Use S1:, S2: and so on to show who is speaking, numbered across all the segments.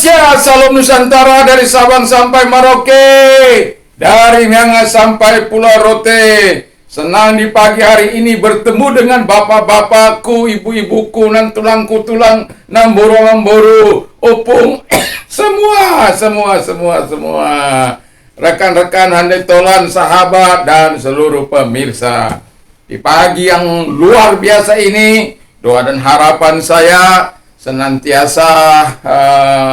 S1: Indonesia, salam Nusantara dari Sabang sampai Merauke, dari Miangas sampai Pulau Rote. Senang di pagi hari ini bertemu dengan bapak-bapakku, ibu-ibuku, nan tulang namburu, opung, semua. Rekan-rekan handai tolan, sahabat, dan seluruh pemirsa. Di pagi yang luar biasa ini, doa dan harapan saya senantiasa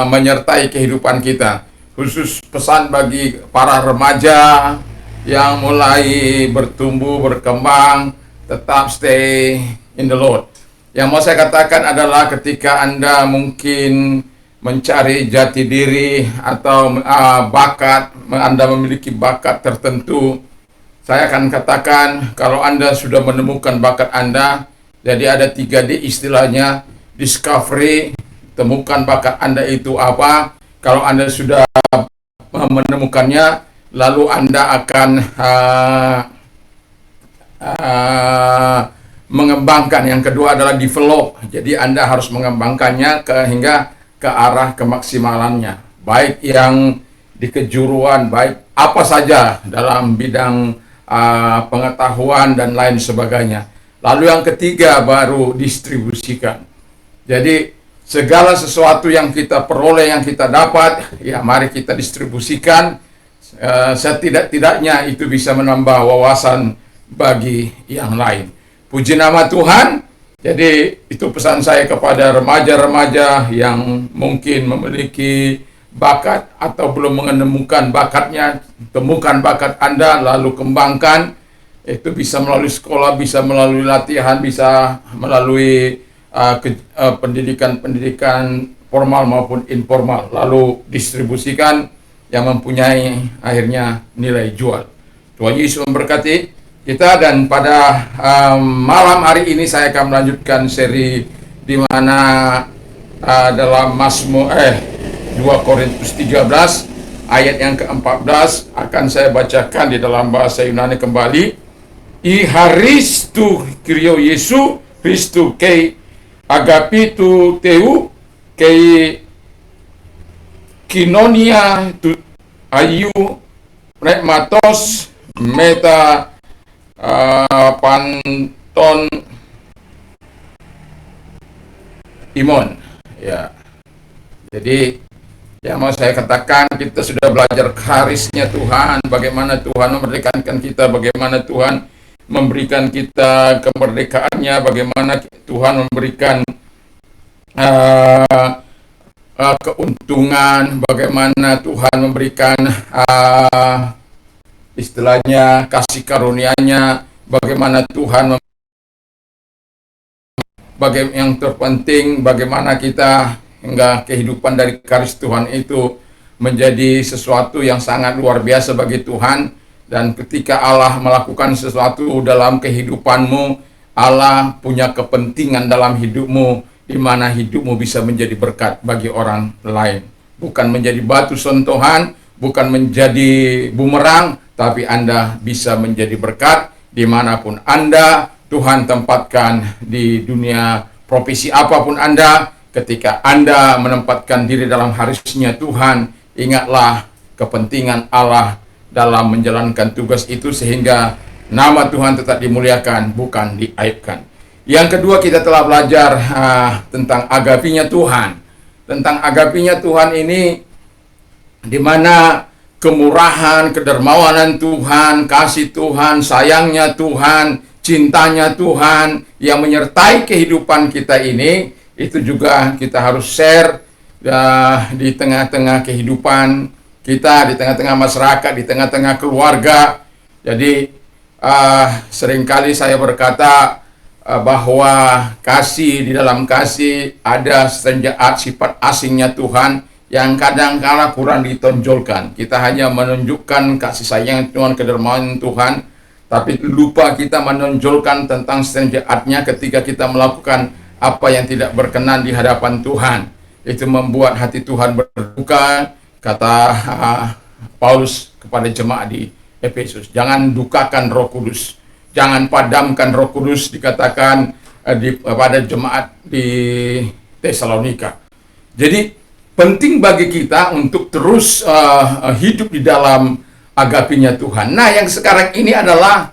S1: menyertai kehidupan kita. Khusus pesan bagi para remaja yang mulai bertumbuh, berkembang, tetap stay in the Lord. Yang mau saya katakan adalah ketika Anda mungkin mencari jati diri atau bakat, Anda memiliki bakat tertentu, saya akan katakan kalau Anda sudah menemukan bakat Anda, jadi ada 3D istilahnya, discovery, temukan bakat Anda itu apa. Kalau Anda sudah menemukannya, lalu Anda akan mengembangkan. Yang kedua adalah develop. Jadi Anda harus mengembangkannya hingga ke arah kemaksimalannya. Baik yang di kejuruan, baik apa saja dalam bidang pengetahuan dan lain sebagainya. Lalu yang ketiga baru distribusikan. Jadi segala sesuatu yang kita peroleh, yang kita dapat, ya mari kita distribusikan. Setidak-tidaknya itu bisa menambah wawasan bagi yang lain. Puji nama Tuhan. Jadi itu pesan saya kepada remaja-remaja yang mungkin memiliki bakat atau belum menemukan bakatnya. Temukan bakat Anda lalu kembangkan. Itu bisa melalui sekolah, bisa melalui latihan, bisa melalui pendidikan formal maupun informal. Lalu distribusikan yang mempunyai akhirnya nilai jual. Tuhan Yesus memberkati kita, dan pada malam hari ini saya akan melanjutkan seri di mana dalam Mazmur 2 Korintus 13 ayat yang ke-14 akan saya bacakan di dalam bahasa Yunani kembali. I haristu Kyrio Yesu Christu kei agapitu teu kei kinonia tu ayu pneumatos meta panton imon. Ya, jadi yang mau saya katakan, kita sudah belajar karisnya Tuhan, bagaimana Tuhan memerdekakan kita, bagaimana Tuhan memberikan kita kemerdekaannya, bagaimana Tuhan memberikan keuntungan, bagaimana Tuhan memberikan istilahnya kasih karunia-Nya, bagaimana Tuhan yang terpenting bagaimana kita hingga kehidupan dari karis Tuhan itu menjadi sesuatu yang sangat luar biasa bagi Tuhan. Dan ketika Allah melakukan sesuatu dalam kehidupanmu, Allah punya kepentingan dalam hidupmu, di mana hidupmu bisa menjadi berkat bagi orang lain. Bukan menjadi batu sentuhan, bukan menjadi bumerang, tapi Anda bisa menjadi berkat dimanapun Anda. Tuhan tempatkan di dunia profesi apapun Anda. Ketika Anda menempatkan diri dalam harisnya Tuhan, ingatlah kepentingan Allah dalam menjalankan tugas itu sehingga nama Tuhan tetap dimuliakan, bukan diaibkan. Yang kedua, kita telah belajar tentang agapinya Tuhan. Tentang agapinya Tuhan ini, di mana kemurahan, kedermawanan Tuhan, kasih Tuhan, sayangnya Tuhan, cintanya Tuhan yang menyertai kehidupan kita ini, itu juga kita harus share di tengah-tengah kehidupan kita, di tengah-tengah masyarakat, di tengah-tengah keluarga. Jadi seringkali saya berkata bahwa kasih, di dalam kasih ada sejenjaan sifat asingnya Tuhan yang kadang-kala kurang ditonjolkan. Kita hanya menunjukkan kasih sayang Tuhan, kedermawanan Tuhan, tapi lupa kita menonjolkan tentang sejenjaatnya ketika kita melakukan apa yang tidak berkenan di hadapan Tuhan. Itu membuat hati Tuhan berduka. Kata Paulus kepada jemaat di Efesus, jangan dukakan Roh Kudus, jangan padamkan Roh Kudus, dikatakan pada jemaat di Tesalonika. Jadi penting bagi kita untuk terus hidup di dalam agapinya Tuhan. Nah, yang sekarang ini adalah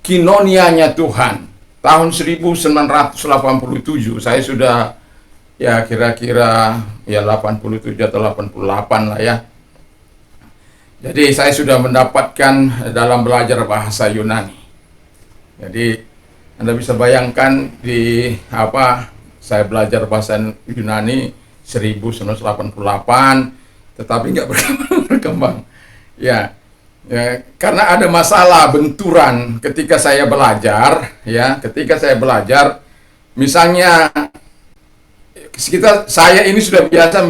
S1: kinonianya Tuhan. Tahun 1987 saya sudah ya kira-kira ya 87 atau 88 lah ya. Jadi saya sudah mendapatkan dalam belajar bahasa Yunani. Jadi Anda bisa bayangkan di saya belajar bahasa Yunani 1988, tetapi nggak berkembang. Ya, karena ada masalah benturan ketika saya belajar, ya, misalnya saya ini sudah biasa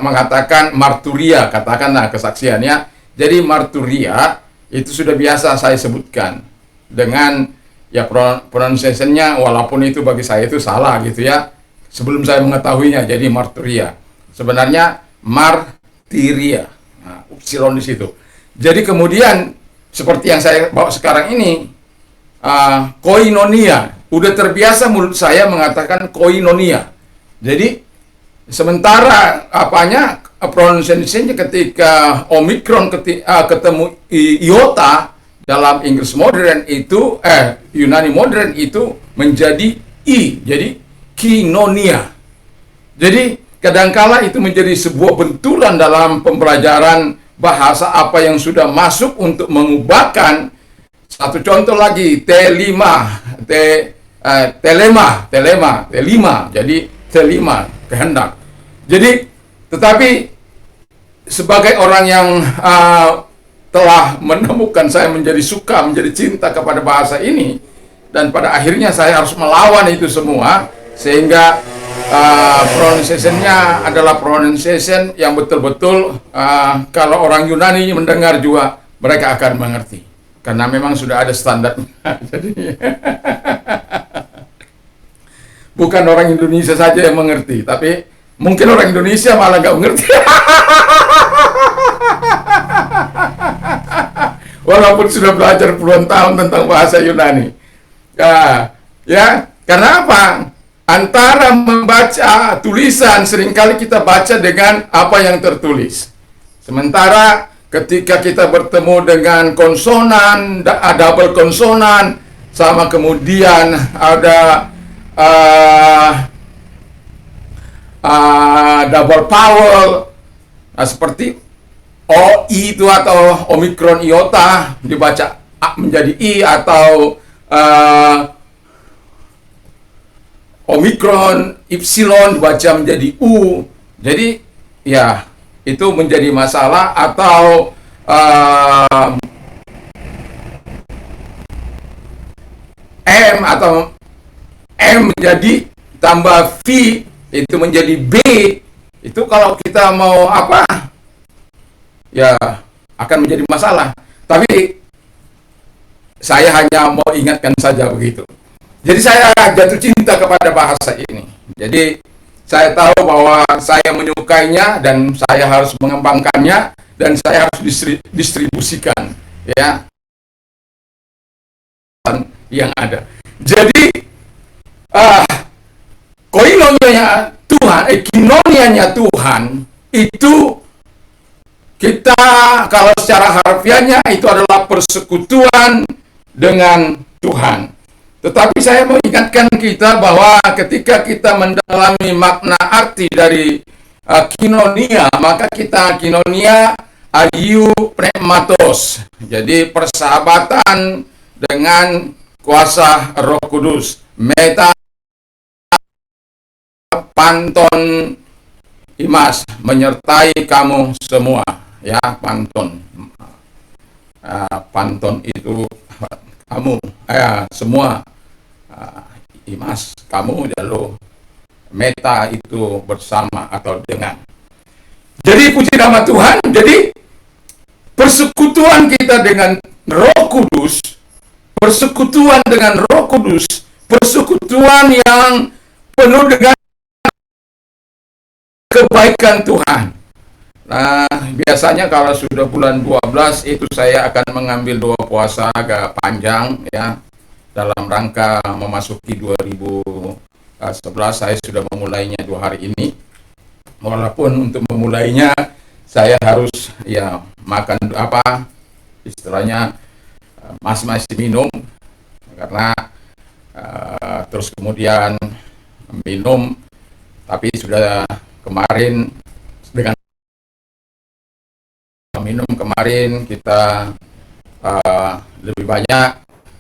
S1: mengatakan marturia, katakanlah kesaksiannya. Jadi marturia itu sudah biasa saya sebutkan dengan ya pronunciation-nya, walaupun itu bagi saya itu salah gitu ya. Sebelum saya mengetahuinya, jadi marturia. Sebenarnya martiria. Nah, upsilon di situ. Jadi kemudian seperti yang saya bawa sekarang ini, koinonia. Udah terbiasa mulut saya mengatakan koinonia. Jadi sementara pronunciation-nya ketika Omicron ketemu iota dalam Inggris modern itu Yunani modern itu menjadi I, jadi kinonia. Jadi kadangkala itu menjadi sebuah benturan dalam pembelajaran bahasa apa yang sudah masuk untuk mengubahkan. Satu contoh lagi, telema, jadi telima, kehendak. Jadi, tetapi sebagai orang yang telah menemukan, saya menjadi cinta kepada bahasa ini, dan pada akhirnya saya harus melawan itu semua, sehingga pronunciation-nya adalah pronunciation yang betul-betul kalau orang Yunani mendengar juga mereka akan mengerti, karena memang sudah ada standarnya. Jadi bukan orang Indonesia saja yang mengerti, tapi mungkin orang Indonesia malah nggak mengerti. Walaupun sudah belajar puluhan tahun tentang bahasa Yunani. Ya, karena apa? Antara membaca tulisan, seringkali kita baca dengan apa yang tertulis. Sementara ketika kita bertemu dengan konsonan, double konsonan, sama kemudian ada double vowel, seperti OI itu atau Omicron iota dibaca A menjadi I, atau Omicron Epsilon dibaca menjadi U. Jadi ya itu menjadi masalah. Atau M atau M menjadi tambah V itu menjadi B. Itu kalau kita mau ya akan menjadi masalah. Tapi saya hanya mau ingatkan saja begitu. Jadi saya jatuh cinta kepada bahasa ini. Jadi saya tahu bahwa saya menyukainya dan saya harus mengembangkannya dan saya harus distribusikan ya yang ada. Jadi koinonianya Tuhan, kinonianya Tuhan itu, kita kalau secara harfiahnya itu adalah persekutuan dengan Tuhan. Tetapi saya mau ingatkan kita bahwa ketika kita mendalami makna arti dari kinonia, maka kita kinonia ayu pneumatos. Jadi persahabatan dengan kuasa Roh Kudus. Meta panton imas, menyertai kamu semua, ya, panton. Panton itu kamu, semua. Imas kamu, lalu meta itu bersama atau dengan. Jadi puji nama Tuhan. Jadi persekutuan kita dengan Roh Kudus, persekutuan dengan Roh Kudus, persekutuan yang penuh dengan kebaikan Tuhan. Nah, biasanya kalau sudah bulan 12 itu saya akan mengambil 2 puasa agak panjang ya. Dalam rangka memasuki 2011, saya sudah memulainya 2 hari ini. Walaupun untuk memulainya saya harus ya makan apa istilahnya masih minum, karena terus kemudian minum, tapi sudah kemarin dengan minum kemarin kita lebih banyak,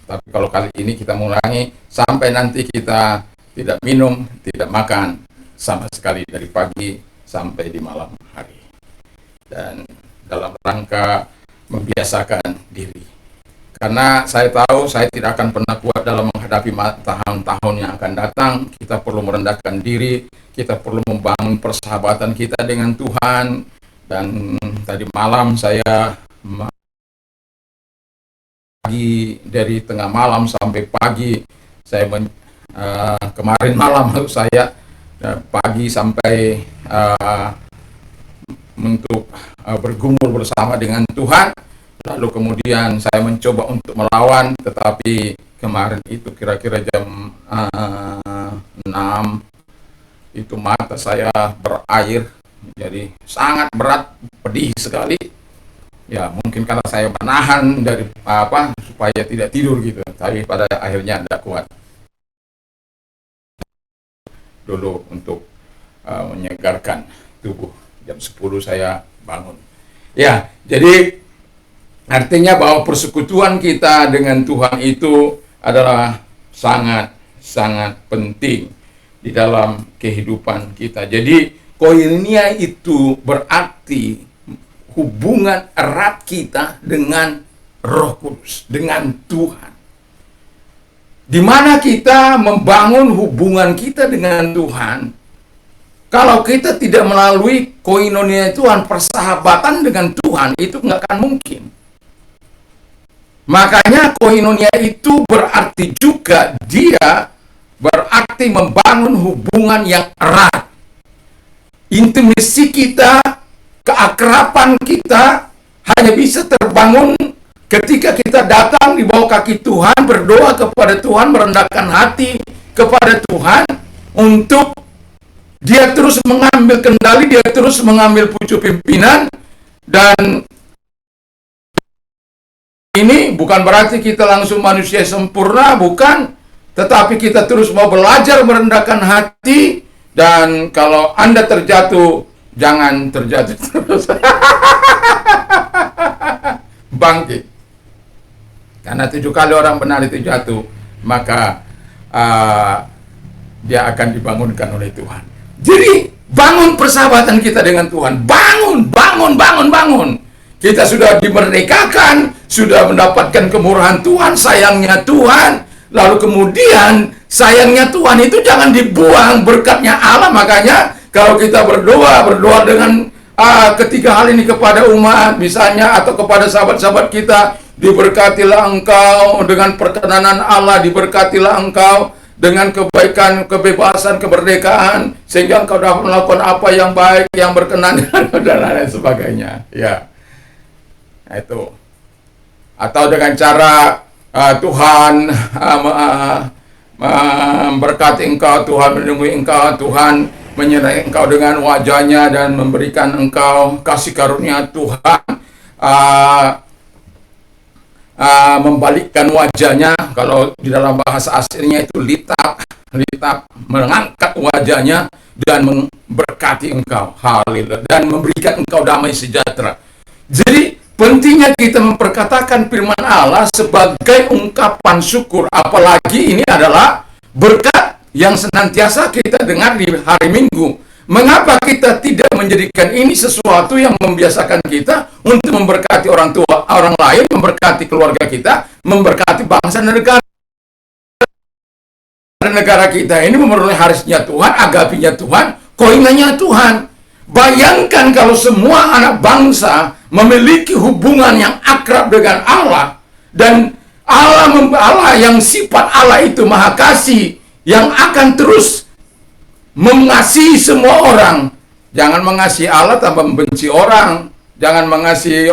S1: tapi kalau kali ini kita mengurangi sampai nanti kita tidak minum, tidak makan sama sekali dari pagi sampai di malam hari, dan dalam rangka membiasakan diri, karena saya tahu saya tidak akan pernah kuat dalam menghadapi tahun-tahun yang akan datang. Kita perlu merendahkan diri, kita perlu membangun persahabatan kita dengan Tuhan. Dan tadi malam saya dari tengah malam sampai pagi, saya kemarin malam saya pagi sampai untuk bergumul bersama dengan Tuhan. Lalu kemudian saya mencoba untuk melawan, tetapi kemarin itu kira-kira jam 6 itu mata saya berair, jadi sangat berat, pedih sekali. Ya mungkin karena saya menahan dari supaya tidak tidur gitu, tapi pada akhirnya tidak kuat dulu untuk menyegarkan tubuh. Jam 10 saya bangun. Ya, jadi artinya bahwa persekutuan kita dengan Tuhan itu adalah sangat penting di dalam kehidupan kita. Jadi koinonia itu berarti hubungan erat kita dengan Roh Kudus, dengan Tuhan. Di mana kita membangun hubungan kita dengan Tuhan, kalau kita tidak melalui koinonia Tuhan, persahabatan dengan Tuhan, itu nggak akan mungkin. Makanya koinonia itu berarti juga dia berarti membangun hubungan yang erat. Intimasi kita, keakraban kita hanya bisa terbangun ketika kita datang di bawah kaki Tuhan, berdoa kepada Tuhan, merendahkan hati kepada Tuhan untuk Dia terus mengambil kendali, Dia terus mengambil pucuk pimpinan. Dan ini bukan berarti kita langsung manusia sempurna, bukan. Tetapi kita terus mau belajar merendahkan hati. Dan kalau Anda terjatuh, jangan terjatuh terus. Bangkit. Karena 7 kali orang benar itu jatuh, maka dia akan dibangunkan oleh Tuhan. Jadi bangun persahabatan kita dengan Tuhan. Bangun. Kita sudah dimerdekakan, sudah mendapatkan kemurahan Tuhan, sayangnya Tuhan. Lalu kemudian sayangnya Tuhan itu jangan dibuang, berkatnya Allah. Makanya kalau kita berdoa dengan ketiga hal ini kepada umat misalnya, atau kepada sahabat-sahabat kita, diberkatilah engkau dengan perkenanan Allah, diberkatilah engkau dengan kebaikan, kebebasan, kemerdekaan, sehingga engkau dapat melakukan apa yang baik, yang berkenan, dan lain sebagainya. Ya, itu. Atau dengan cara Tuhan memberkati engkau, Tuhan melindungi engkau, Tuhan menyertai engkau dengan wajahnya dan memberikan engkau kasih karunia Tuhan, membalikkan wajahnya. Kalau di dalam bahasa aslinya itu litap, mengangkat wajahnya dan memberkati engkau, haleluya, dan memberikan engkau damai sejahtera. Jadi pentingnya kita memperkatakan firman Allah sebagai ungkapan syukur, apalagi ini adalah berkat yang senantiasa kita dengar di hari Minggu. Mengapa kita tidak menjadikan ini sesuatu yang membiasakan kita untuk memberkati orang tua, orang lain, memberkati keluarga kita, memberkati bangsa dan negara kita ini memenuhi harisnya Tuhan, agapinya Tuhan, koinanya Tuhan. Bayangkan kalau semua anak bangsa memiliki hubungan yang akrab dengan Allah, dan Allah yang sifat Allah itu maha kasih, yang akan terus mengasihi semua orang. Jangan mengasihi Allah tambah membenci orang. Jangan mengasihi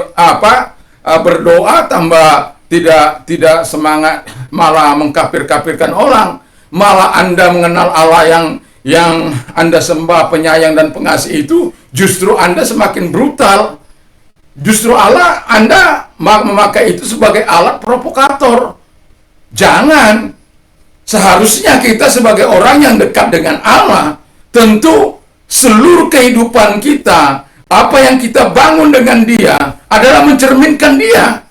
S1: berdoa tambah tidak semangat, malah mengkafir-kafirkan orang. Malah Anda mengenal Allah yang Anda sembah penyayang dan pengasih itu, justru Anda semakin brutal. Justru Allah, Anda memakai itu sebagai alat provokator. Jangan. Seharusnya kita sebagai orang yang dekat dengan Allah, tentu seluruh kehidupan kita, apa yang kita bangun dengan Dia adalah mencerminkan Dia.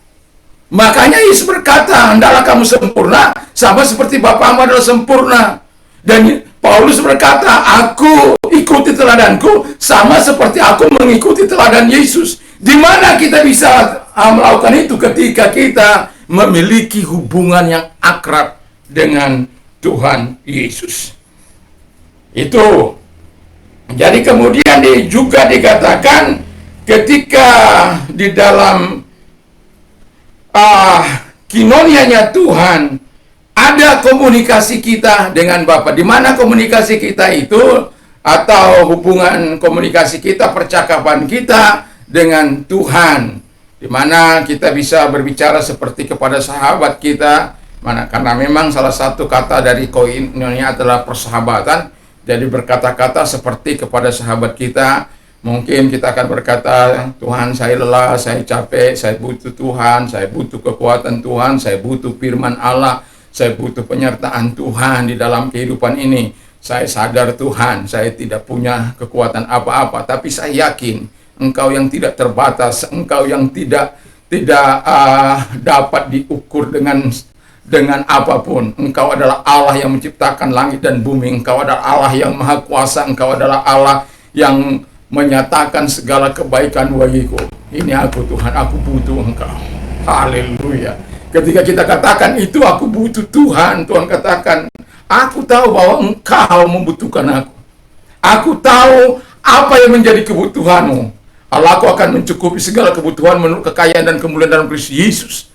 S1: Makanya Yesus berkata, hendaklah kamu sempurna sama seperti Bapamu adalah sempurna. Dan Paulus berkata, aku ikuti teladanku sama seperti aku mengikuti teladan Yesus. Di mana kita bisa melakukan itu? Ketika kita memiliki hubungan yang akrab dengan Tuhan Yesus. Itu. Jadi kemudian juga dikatakan ketika di dalam kinonianya Tuhan, ada komunikasi kita dengan Bapa. Di mana komunikasi kita itu, atau hubungan komunikasi kita, percakapan kita dengan Tuhan, di mana kita bisa berbicara seperti kepada sahabat kita, karena memang salah satu kata dari koinonia adalah persahabatan. Jadi berkata-kata seperti kepada sahabat kita. Mungkin kita akan berkata, Tuhan, saya lelah, saya capek, saya butuh Tuhan, saya butuh kekuatan Tuhan, saya butuh firman Allah, saya butuh penyertaan Tuhan di dalam kehidupan ini. Saya sadar Tuhan, saya tidak punya kekuatan apa-apa, tapi saya yakin Engkau yang tidak terbatas, Engkau yang tidak dapat diukur dengan apapun. Engkau adalah Allah yang menciptakan langit dan bumi. Engkau adalah Allah yang maha kuasa. Engkau adalah Allah yang menyatakan segala kebaikan bagiku. Ini aku Tuhan, aku butuh Engkau. Haleluya. Ketika kita katakan itu, aku butuh Tuhan, Tuhan katakan, aku tahu bahwa Engkau membutuhkan aku. Aku tahu apa yang menjadi kebutuhanmu. Allah, aku akan mencukupi segala kebutuhan menurut kekayaan dan kemuliaan dalam Kristus Yesus.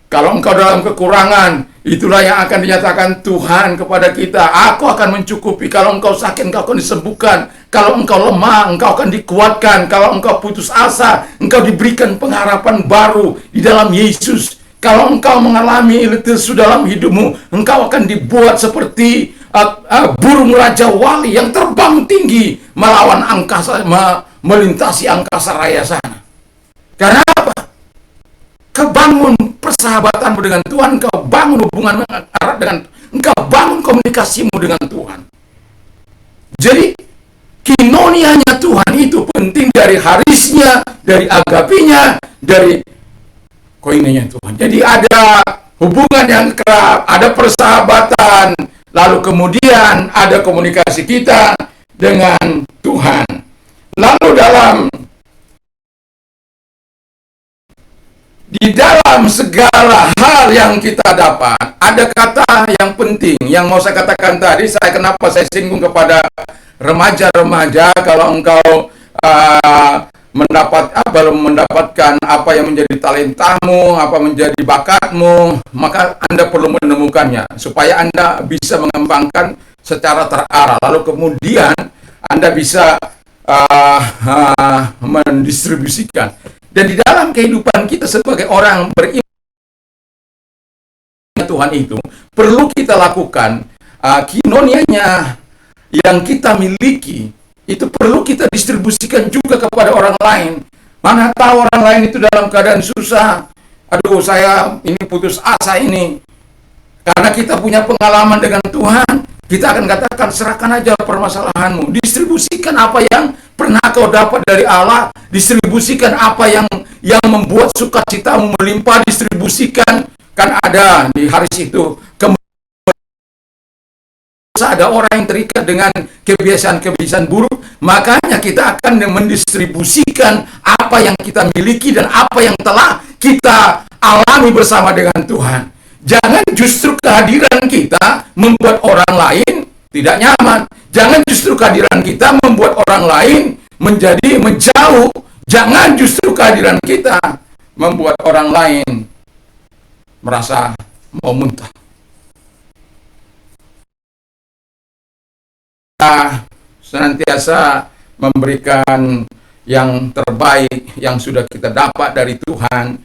S1: Kalau engkau dalam kekurangan, itulah yang akan dinyatakan Tuhan kepada kita. Aku akan mencukupi. Kalau engkau sakit, engkau akan disembuhkan. Kalau engkau lemah, engkau akan dikuatkan. Kalau engkau putus asa, engkau diberikan pengharapan baru di dalam Yesus. Kalau engkau mengalami lesu dalam hidupmu, engkau akan dibuat seperti burung Raja Wali yang terbang tinggi melawan angkasa, melintasi angkasa raya sana. Karena apa? Kau bangun persahabatanmu dengan Tuhan, kau bangun hubungan erat dengan, engkau bangun komunikasimu dengan Tuhan. Jadi kinonianya Tuhan itu penting, dari harisnya, dari agapinya, dari koinenya Tuhan. Jadi ada hubungan yang kerap, ada persahabatan, lalu kemudian ada komunikasi kita dengan Tuhan. Lalu di dalam segala hal yang kita dapat, ada kata yang penting yang mau saya katakan tadi. Kenapa saya singgung kepada remaja-remaja, kalau engkau mendapatkan apa yang menjadi talentamu, apa menjadi bakatmu, maka Anda perlu menemukannya supaya Anda bisa mengembangkan secara terarah. Lalu kemudian Anda bisa mendistribusikan. Dan di dalam kehidupan kita sebagai orang beriman Tuhan itu, perlu kita lakukan kinonianya yang kita miliki, itu perlu kita distribusikan juga kepada orang lain. Mana tahu orang lain itu dalam keadaan susah. Aduh, saya ini putus asa ini. Karena kita punya pengalaman dengan Tuhan, kita akan katakan, serahkan aja permasalahanmu. Distribusikan apa yang pernah kau dapat dari Allah. Distribusikan apa yang membuat sukacitamu melimpah. Distribusikan. Kan ada di hari itu, ada orang yang terikat dengan kebiasaan-kebiasaan buruk. Makanya kita akan mendistribusikan apa yang kita miliki dan apa yang telah kita alami bersama dengan Tuhan. Jangan justru kehadiran kita membuat orang lain tidak nyaman. Jangan justru kehadiran kita membuat orang lain menjadi menjauh. Jangan justru kehadiran kita membuat orang lain merasa mau muntah. Kita senantiasa memberikan yang terbaik yang sudah kita dapat dari Tuhan,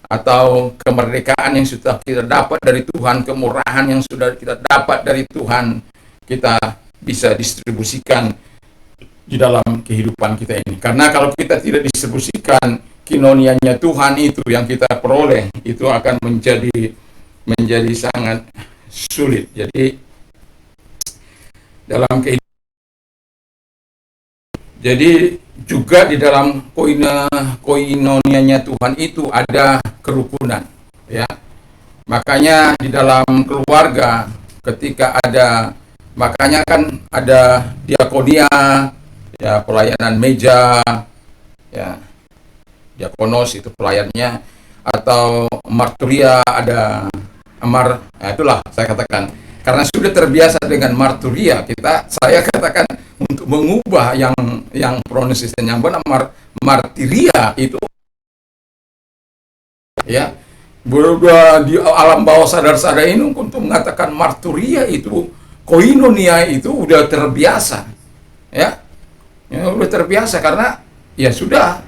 S1: atau kemerdekaan yang sudah kita dapat dari Tuhan, kemurahan yang sudah kita dapat dari Tuhan. Kita bisa distribusikan di dalam kehidupan kita ini. Karena kalau kita tidak distribusikan kinonianya Tuhan itu yang kita peroleh, itu akan menjadi sangat sulit. Jadi dalam kehidupan, jadi juga di dalam koinonianya Tuhan itu ada kerukunan, ya. Makanya di dalam keluarga ketika ada, makanya kan ada diakonia, ya, pelayanan meja, ya, diakonos itu pelayannya, atau marturia ada amar, nah itulah saya katakan karena sudah terbiasa dengan marturia, saya katakan untuk mengubah yang pronunciation yang benar, martiria itu, ya, berubah di alam bawah sadar-sadar ini untuk mengatakan marturia itu, koinonia itu udah terbiasa, ya, udah terbiasa karena ya sudah.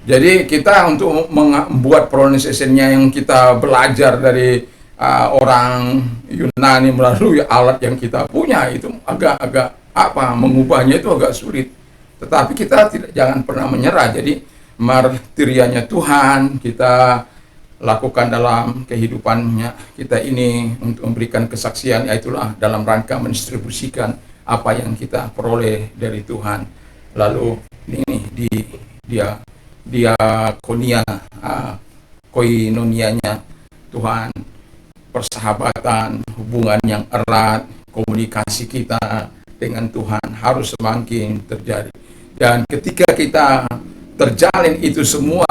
S1: Jadi kita untuk membuat pronunciation-nya yang kita belajar dari orang Yunani melalui alat yang kita punya itu agak mengubahnya itu agak sulit. Tetapi kita jangan pernah menyerah. Jadi martirianya Tuhan kita lakukan dalam kehidupannya kita ini untuk memberikan kesaksian, yaitulah dalam rangka mendistribusikan apa yang kita peroleh dari Tuhan. Lalu ini diakonia, koinonianya Tuhan, persahabatan, hubungan yang erat, komunikasi kita dengan Tuhan harus semakin terjadi. Dan ketika kita terjalin itu semua,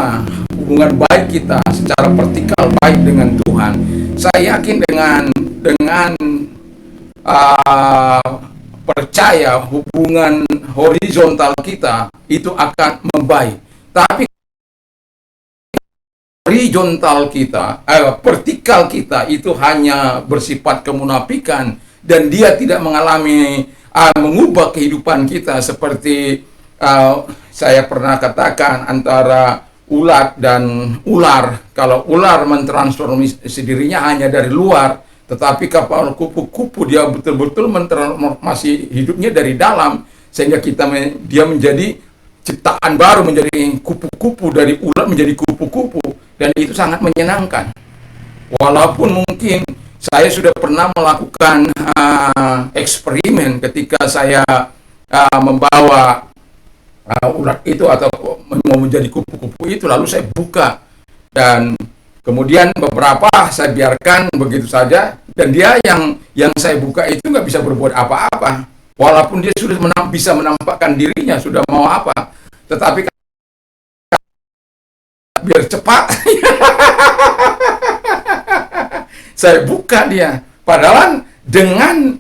S1: hubungan baik kita secara vertikal baik dengan Tuhan, saya yakin dengan percaya hubungan horizontal kita itu akan membaik. Tapi horizontal kita, vertikal kita itu hanya bersifat kemunafikan dan dia tidak mengalami mengubah kehidupan kita seperti saya pernah katakan antara ulat dan ular. Kalau ular mentransformasi dirinya hanya dari luar, tetapi kapal kupu-kupu dia betul-betul mentransformasi hidupnya dari dalam, sehingga dia menjadi ciptaan baru, menjadi kupu-kupu, dari ulat menjadi kupu-kupu, dan itu sangat menyenangkan. Walaupun mungkin saya sudah pernah melakukan eksperimen ketika saya membawa ulat itu atau mau menjadi kupu-kupu itu, lalu saya buka dan kemudian beberapa saya biarkan begitu saja, dan dia yang saya buka itu nggak bisa berbuat apa-apa, walaupun dia sudah bisa menampakkan dirinya sudah mau apa, tetapi biar cepat saya buka dia. Padahal dengan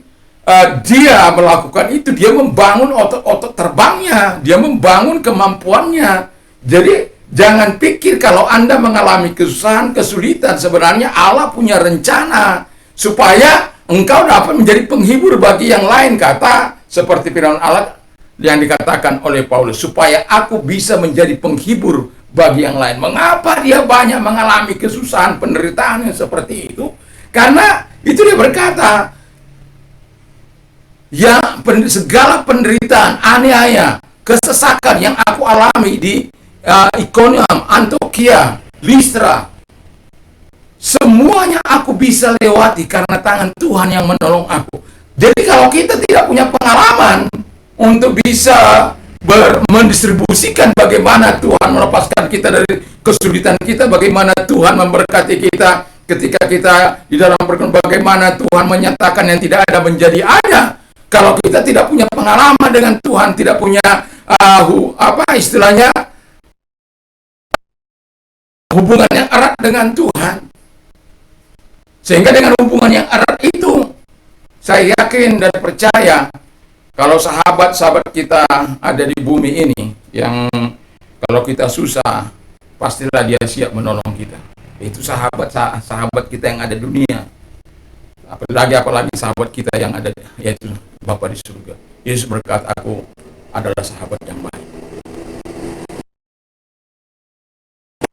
S1: dia melakukan itu, dia membangun otot-otot terbangnya, dia membangun kemampuannya. Jadi jangan pikir kalau Anda mengalami kesusahan, kesulitan, sebenarnya Allah punya rencana supaya engkau dapat menjadi penghibur bagi yang lain. Kata seperti firman Allah yang dikatakan oleh Paulus, supaya aku bisa menjadi penghibur bagi yang lain. Mengapa dia banyak mengalami kesusahan, penderitaan yang seperti itu? Karena itu dia berkata, ya, segala penderitaan, aniaya, kesesakan yang aku alami di Ikonium, Antioquia, Listra, semuanya aku bisa lewati karena tangan Tuhan yang menolong aku. Jadi kalau kita tidak punya pengalaman untuk bisa mendistribusikan bagaimana Tuhan melepaskan kita dari kesulitan kita, bagaimana Tuhan memberkati kita ketika kita di dalam pergumulan, bagaimana Tuhan menyatakan yang tidak ada menjadi ada. Kalau kita tidak punya pengalaman dengan Tuhan, tidak punya istilahnya hubungan yang erat dengan Tuhan, sehingga dengan hubungan yang erat itu, saya yakin dan percaya kalau sahabat-sahabat kita ada di bumi ini, yang kalau kita susah, pastilah dia siap menolong kita. Itu sahabat kita yang ada di dunia. Apalagi sahabat kita yang ada, yaitu Bapa di surga. Yesus berkata, aku adalah sahabat yang baik.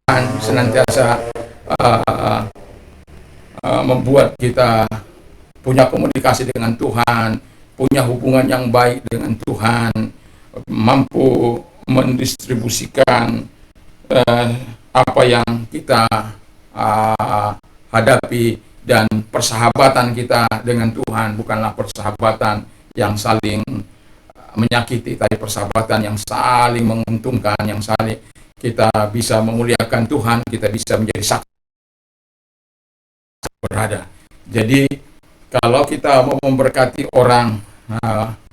S1: Dan senantiasa membuat kita punya komunikasi dengan Tuhan, punya hubungan yang baik dengan Tuhan, mampu mendistribusikan uh, apa yang kita uh, hadapi, dan persahabatan kita dengan Tuhan bukanlah persahabatan yang saling menyakiti, tapi persahabatan yang saling menguntungkan, yang saling kita bisa memuliakan Tuhan, kita bisa menjadi saksi berada. Jadi kalau kita mau memberkati orang,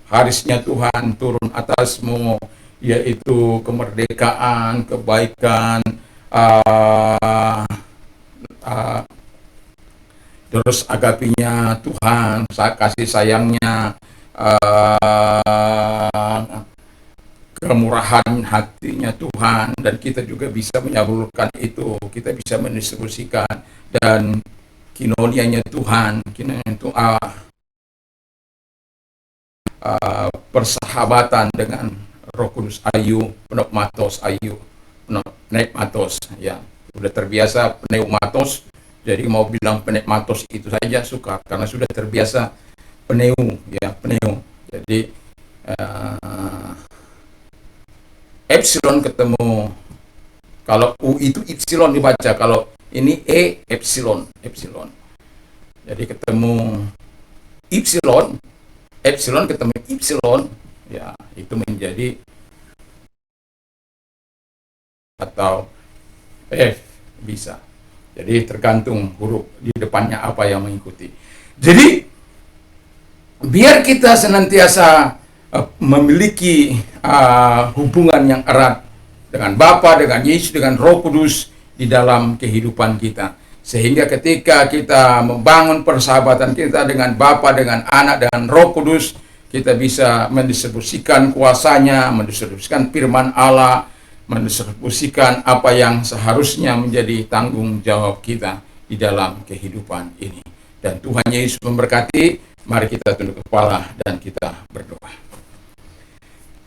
S1: harisnya Tuhan turun atasmu, yaitu kemerdekaan, kebaikan, terus agapinya Tuhan, kasih sayangnya, kemurahan hatinya Tuhan, dan kita juga bisa menyalurkan itu, kita bisa mendistribusikan, dan kinonianya Tuhan, kinonianya itu persahabatan dengan Roh Kudus ayu, pneumatoos ayu, pneumatoos, ya sudah terbiasa pneumatos, jadi mau bilang pneumatoos itu saja suka, karena sudah terbiasa pneu, ya pneu. Jadi epsilon ketemu, kalau U itu epsilon dibaca, kalau ini E epsilon, epsilon. Jadi ketemu epsilon, epsilon ketemu epsilon, ya itu menjadi atau F bisa. Jadi tergantung huruf di depannya apa yang mengikuti. Jadi biar kita senantiasa memiliki hubungan yang erat dengan Bapa, dengan Yesus, dengan Roh Kudus di dalam kehidupan kita, sehingga ketika kita membangun persahabatan kita dengan Bapa, dengan Anak, dan Roh Kudus, kita bisa mendistribusikan kuasanya, mendistribusikan firman Allah, mendistribusikan apa yang seharusnya menjadi tanggung jawab kita di dalam kehidupan ini. Dan Tuhan Yesus memberkati. Mari kita tunduk kepala dan kita berdoa.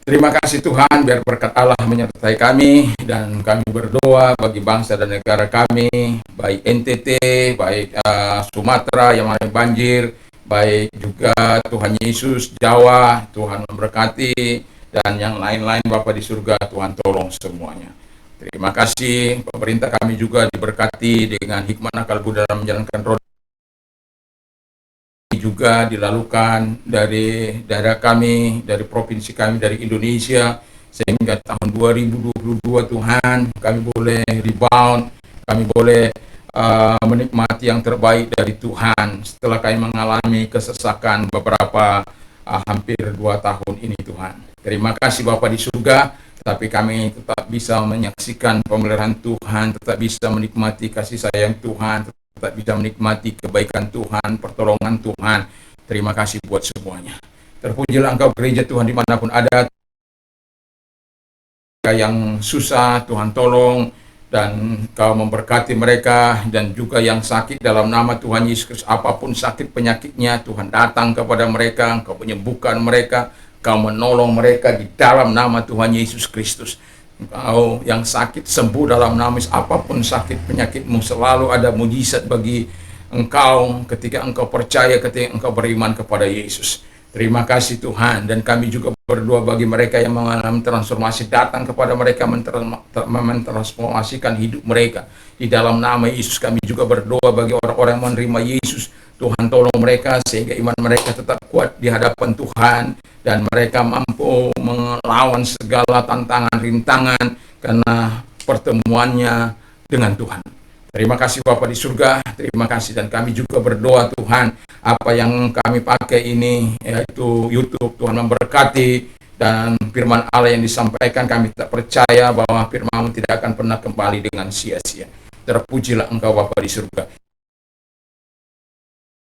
S1: Terima kasih Tuhan, biar berkat Allah menyertai kami, dan kami berdoa bagi bangsa dan negara kami, baik NTT, baik Sumatera yang ada banjir, baik juga Tuhan Yesus Jawa, Tuhan memberkati, dan yang lain-lain Bapa di surga, Tuhan tolong semuanya. Terima kasih, pemerintah kami juga diberkati dengan hikmat akal budi dalam menjalankan roda juga dilakukan dari daerah kami, dari provinsi kami, dari Indonesia, sehingga tahun 2022 Tuhan kami boleh rebound, kami boleh menikmati yang terbaik dari Tuhan setelah kami mengalami kesesakan beberapa hampir 2 tahun ini Tuhan. Terima kasih Bapa di surga, tapi kami tetap bisa menyaksikan pemeliharaan Tuhan, tetap bisa menikmati kasih sayang Tuhan, tetap bisa menikmati kebaikan Tuhan, pertolongan Tuhan. Terima kasih buat semuanya. Terpujilah Engkau gereja Tuhan dimanapun ada, yang susah Tuhan tolong, dan Engkau memberkati mereka, dan juga yang sakit dalam nama Tuhan Yesus Kristus, apapun sakit penyakitnya, Tuhan datang kepada mereka, Engkau menyembuhkan mereka, Engkau menolong mereka di dalam nama Tuhan Yesus Kristus. Engkau yang sakit sembuh dalam nama Yesus. Apapun sakit penyakitmu, selalu ada mujizat bagi engkau ketika engkau percaya, ketika engkau beriman kepada Yesus. Terima kasih Tuhan, dan kami juga berdoa bagi mereka yang mengalami transformasi, datang kepada mereka mentransformasikan hidup mereka. Di dalam nama Yesus kami juga berdoa bagi orang-orang yang menerima Yesus. Tuhan tolong mereka sehingga iman mereka tetap kuat di hadapan Tuhan, dan mereka mampu melawan segala tantangan, rintangan, karena pertemuannya dengan Tuhan. Terima kasih Bapa di surga, terima kasih, dan kami juga berdoa Tuhan, apa yang kami pakai ini, yaitu YouTube, Tuhan memberkati, dan firman Allah yang disampaikan kami tak percaya bahwa firman-Mu tidak akan pernah kembali dengan sia-sia. Terpujilah Engkau Bapa di surga.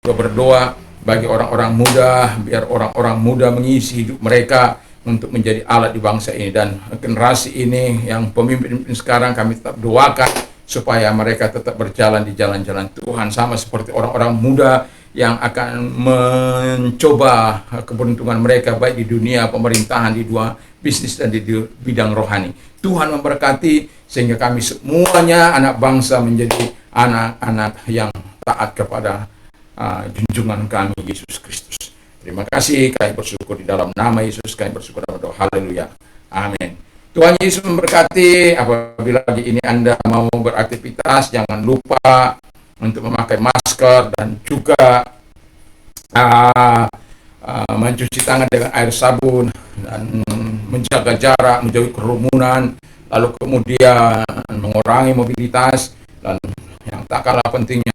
S1: Juga berdoa bagi orang-orang muda, biar orang-orang muda mengisi hidup mereka untuk menjadi alat di bangsa ini, dan generasi ini yang pemimpin sekarang kami tetap doakan supaya mereka tetap berjalan di jalan-jalan Tuhan, sama seperti orang-orang muda yang akan mencoba keberuntungan mereka baik di dunia pemerintahan, di dua bisnis, dan di bidang rohani. Tuhan memberkati sehingga kami semuanya anak bangsa menjadi anak-anak yang taat kepada junjungan kami Yesus Kristus. Terima kasih, kami bersyukur di dalam nama Yesus, kami bersyukur dalam doa. Haleluya. Amin. Tuhan Yesus memberkati. Apabila pagi ini Anda mau beraktivitas, jangan lupa untuk memakai masker dan juga mencuci tangan dengan air sabun dan menjaga jarak, menjauhi kerumunan, lalu kemudian mengurangi mobilitas, dan yang tak kalah pentingnya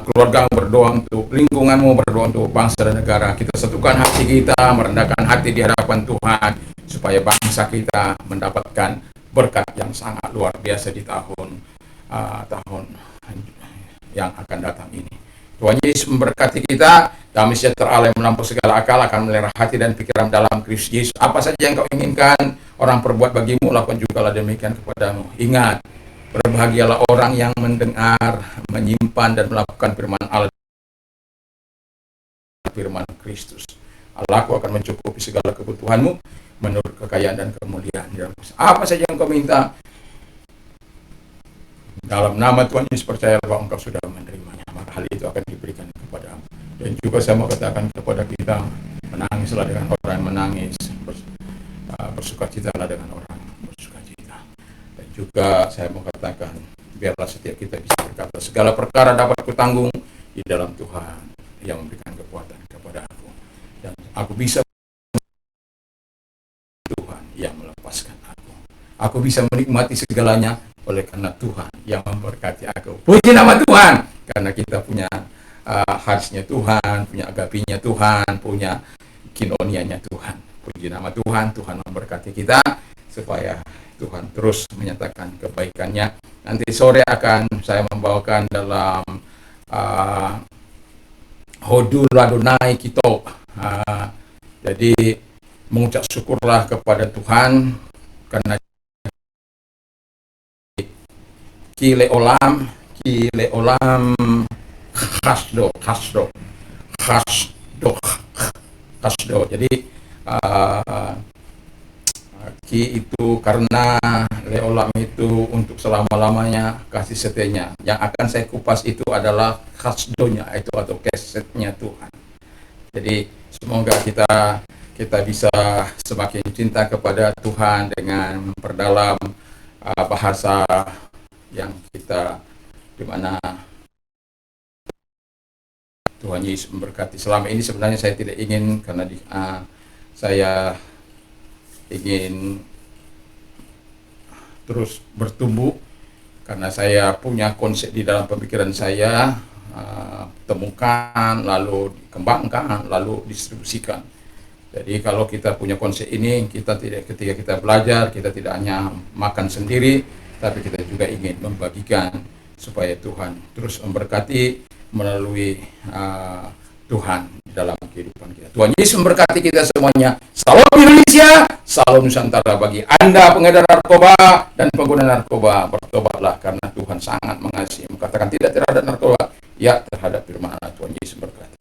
S1: keluarga berdoa untuk lingkunganmu, berdoa untuk bangsa dan negara. Kita satukan hati kita, merendahkan hati di hadapan Tuhan, supaya bangsa kita mendapatkan berkat yang sangat luar biasa di tahun yang akan datang ini. Tuhan Yesus memberkati kita. Damai sejahtera Allah yang melampaui segala akal akan melera hati dan pikiran dalam Kristus Yesus. Apa saja yang kau inginkan orang perbuat bagimu, lakukan jugalah demikian kepadamu. Ingat, berbahagialah orang yang mendengar, menyimpan dan melakukan firman Allah, firman Kristus. Allahku akan mencukupi segala kebutuhanmu menurut kekayaan dan kemuliaan. Apa saja yang kau minta, dalam nama Tuhan Yesus percaya bahwa engkau sudah menerimanya, maka hal itu akan diberikan kepadamu. Dan juga saya mau katakan kepada kita, menangislah dengan orang yang menangis, bersukacitalah dengan orang yang bersukacita. Dan juga saya mau katakan, biarlah setiap kita bisa berkata, segala perkara dapat kutanggung di dalam Tuhan yang memberikan kekuatan kepada aku. Dan aku bisa, Tuhan yang melepaskan aku. Aku bisa menikmati segalanya oleh karena Tuhan yang memberkati aku. Puji nama Tuhan, karena kita punya harsnya Tuhan, punya agapinya Tuhan, punya kinonianya Tuhan. Puji nama Tuhan, Tuhan memberkati kita supaya Tuhan terus menyatakan kebaikannya. Nanti sore akan saya membawakan dalam Hodul Adonai Kitop. Jadi mengucap syukurlah kepada Tuhan karena Kile olam khasdo. Jadi ki itu karena, leolam itu untuk selama-lamanya kasih setianya. Yang akan saya kupas itu adalah khasdonya itu atau kesetnya Tuhan. Jadi semoga kita bisa semakin cinta kepada Tuhan dengan memperdalam bahasa yang kita, dimana Tuhan Yesus memberkati. Selama ini sebenarnya saya tidak ingin, karena saya ingin terus bertumbuh, karena saya punya konsep di dalam pemikiran saya, temukan, lalu dikembangkan, lalu distribusikan. Jadi kalau kita punya konsep ini, ketika kita belajar, kita tidak hanya makan sendiri, tapi kita juga ingin membagikan supaya Tuhan terus memberkati melalui Tuhan dalam kehidupan kita. Tuhan Yesus memberkati kita semuanya. Salam Indonesia, salam Nusantara. Bagi Anda pengedar narkoba dan pengguna narkoba, bertobatlah karena Tuhan sangat mengasihi. Katakan tidak terhadap narkoba, ya terhadap firman Allah. Tuhan Yesus memberkati.